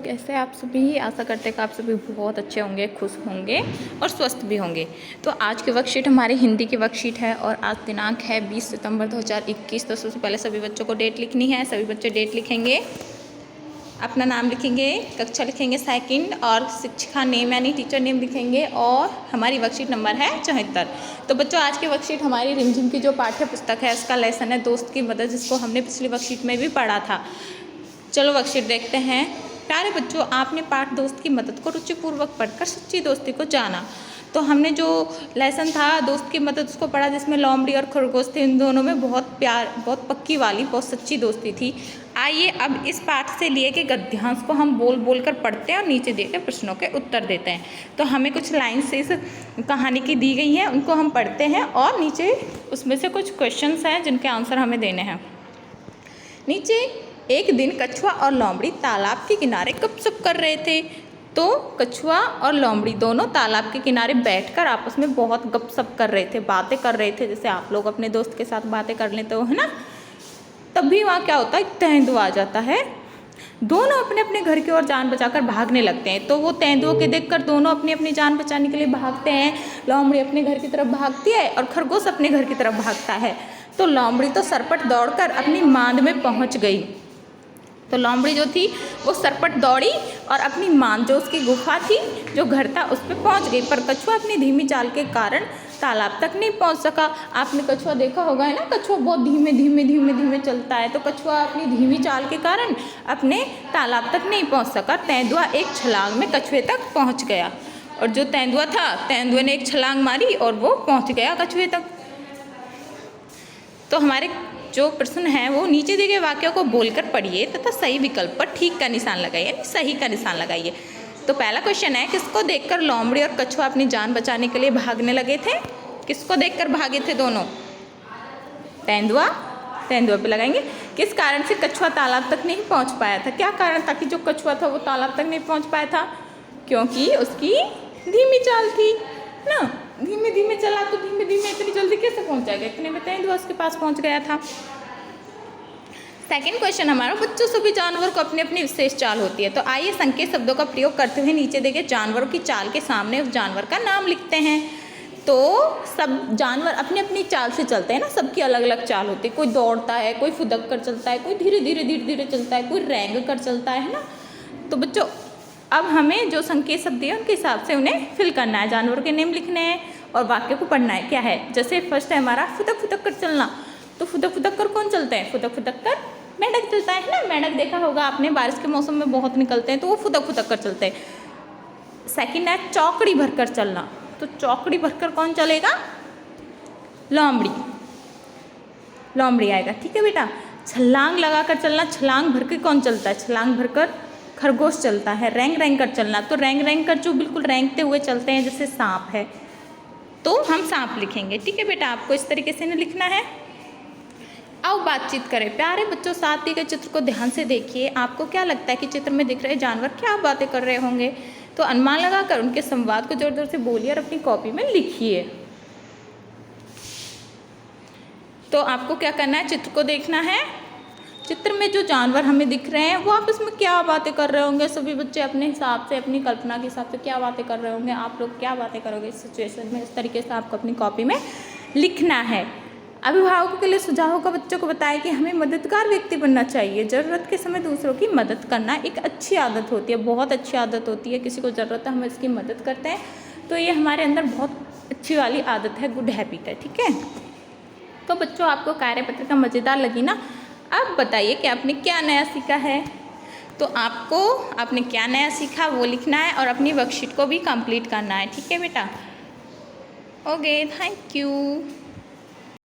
कैसे आप सभी। आशा करते हैं कि आप सभी बहुत अच्छे होंगे, खुश होंगे और स्वस्थ भी होंगे। तो आज की वर्कशीट हमारी हिंदी की वर्कशीट है और आज दिनांक है 20 सितंबर 2021। तो सबसे पहले सभी बच्चों को डेट लिखनी है। सभी बच्चे डेट लिखेंगे, अपना नाम लिखेंगे, कक्षा लिखेंगे सेकंड और शिक्षिका नेम यानी टीचर नेम लिखेंगे और हमारी वर्कशीट नंबर है 74। तो बच्चों आज की वर्कशीट हमारी रिमझिम की जो पाठ्य पुस्तक है उसका लेसन है दोस्त की मदद, जिसको हमने पिछली वर्कशीट में भी पढ़ा था। चलो वर्कशीट देखते हैं। प्यारे बच्चों, आपने पाठ दोस्त की मदद को रुचिपूर्वक पढ़कर सच्ची दोस्ती को जाना। तो हमने जो लेसन था दोस्त की मदद उसको पढ़ा, जिसमें लोमड़ी और खरगोश थे। इन दोनों में बहुत प्यार, बहुत पक्की वाली, बहुत सच्ची दोस्ती थी। आइए अब इस पाठ से लिए के गद्यांश को हम बोल बोल कर पढ़ते हैं और नीचे दिए गए प्रश्नों के उत्तर देते हैं। तो हमें कुछ लाइन्स इस कहानी की दी गई हैं, उनको हम पढ़ते हैं और नीचे उसमें से कुछ क्वेश्चंस हैं जिनके आंसर हमें देने हैं। नीचे एक दिन कछुआ और लोमड़ी तालाब के किनारे गपशप कर रहे थे। तो कछुआ और लोमड़ी दोनों तालाब के किनारे बैठकर आपस में बहुत गपशप कर रहे थे, बातें कर रहे थे, जैसे आप लोग अपने दोस्त के साथ बातें कर लेते हो, है ना। तभी वहाँ क्या होता है, तेंदुआ आ जाता है। दोनों अपने अपने घर की ओर जान बचाकर भागने लगते हैं। तो वो तेंदुओं के देखकर दोनों अपनी अपनी जान बचाने के लिए भागते हैं। लोमड़ी अपने घर की तरफ भागती है और खरगोश अपने घर की तरफ भागता है। तो लोमड़ी तो सरपट दौड़कर अपनी मांद में पहुँच गई। तो लोमड़ी जो थी वो सरपट दौड़ी और अपनी मांद, जो उसकी गुफा थी, जो घर था, उस पर पहुँच गई। पर कछुआ अपनी धीमी चाल के कारण तालाब तक नहीं पहुँच सका। आपने कछुआ देखा होगा, है ना। कछुआ बहुत धीमे धीमे धीमे धीमे चलता है। तो कछुआ अपनी धीमी चाल के कारण अपने तालाब तक नहीं पहुँच सका। तेंदुआ एक छलांग में कछुए तक पहुँच गया और जो तेंदुआ था, तेंदुए ने एक छलांग मारी और वो पहुँच गया कछुए तक। तो हमारे जो प्रश्न है वो नीचे दिए गए वाक्यों को बोलकर पढ़िए तथा सही विकल्प पर ठीक का निशान लगाइए, यानी सही का निशान लगाइए। तो पहला क्वेश्चन है, किसको देखकर लोमड़ी और कछुआ अपनी जान बचाने के लिए भागने लगे थे। किसको देखकर भागे थे दोनों? तेंदुआ, तेंदुआ पे लगाएंगे। किस कारण से कछुआ तालाब तक नहीं पहुंच पाया था? क्या कारण था कि जो कछुआ था वो तालाब तक नहीं पहुंच पाया था? क्योंकि उसकी धीमी चाल थी ना। धीमे धीमे चला तो धीमे धीमे इतनी जल्दी कैसे पहुंच जाएगा? इतने में तेंदुआ उसके पास पहुंच गया था। सेकंड क्वेश्चन हमारा, बच्चों सभी जानवर को अपनी अपनी विशेष चाल होती है। तो आइए संकेत शब्दों का प्रयोग करते हुए नीचे देखे जानवरों की चाल के सामने उस जानवर का नाम लिखते हैं। तो सब जानवर अपनी अपनी चाल से चलते हैं ना, सबकी अलग अलग चाल होती है। कोई दौड़ता है, कोई फुदक कर चलता है, कोई धीरे धीरे धीरे धीरे चलता है, कोई रेंग कर चलता है ना। तो बच्चों अब हमें जो संकेत शब्द है उनके हिसाब से उन्हें फिल करना है, जानवरों के नेम लिखने हैं और वाक्य को पढ़ना है। क्या है? जैसे फर्स्ट है हमारा फुदक फुदक कर चलना। तो फुदक फुदक कर कौन चलते हैं? फुदक फुदक कर मेंढक चलता है ना। मेंढक देखा होगा आपने, बारिश के मौसम में बहुत निकलते हैं, तो वो फुदक फुदक कर चलते हैं। सेकंड है चौकड़ी भरकर चलना। तो चौकड़ी भरकर कौन चलेगा? लोमड़ी, लोमड़ी आएगा। ठीक है बेटा। छलांग लगाकर चलना, छलांग भरकर कौन चलता है? छलांग भरकर खरगोश चलता है। रेंग रेंग कर चलना, तो रेंग रेंग कर जो बिल्कुल रेंगते हुए चलते हैं, जैसे सांप है, तो हम सांप लिखेंगे। ठीक है बेटा, आपको इस तरीके से नहीं लिखना है। आओ बातचीत करें। प्यारे बच्चों, साथ दिए गए चित्र को ध्यान से देखिए। आपको क्या लगता है कि चित्र में दिख रहे जानवर क्या बातें कर रहे होंगे? तो अनुमान लगाकर उनके संवाद को जोर जोर से बोलिए और अपनी कॉपी में लिखिए। तो आपको क्या करना है, चित्र को देखना है। चित्र में जो जानवर हमें दिख रहे हैं वो आपस में क्या बातें कर रहे होंगे? सभी बच्चे अपने हिसाब से, अपनी कल्पना के हिसाब से क्या बातें कर रहे होंगे? आप लोग क्या बातें करोगे इस सिचुएशन में? इस तरीके से आपको अपनी कॉपी में लिखना है। अभिभावकों के लिए सुझाव होगा, बच्चों को बताएं कि हमें मददगार व्यक्ति बनना चाहिए। ज़रूरत के समय दूसरों की मदद करना एक अच्छी आदत होती है, बहुत अच्छी आदत होती है। किसी को ज़रूरत है, हम इसकी मदद करते हैं, तो ये हमारे अंदर बहुत अच्छी वाली आदत है, गुड हैबिट है। ठीक है। तो बच्चों आपको कार्यपत्रिका मज़ेदार लगी ना? अब बताइए कि आपने क्या नया सीखा है। तो आपने क्या नया सीखा वो लिखना है और अपनी वर्कशीट को भी कंप्लीट करना है। ठीक है बेटा। Okay, thank you.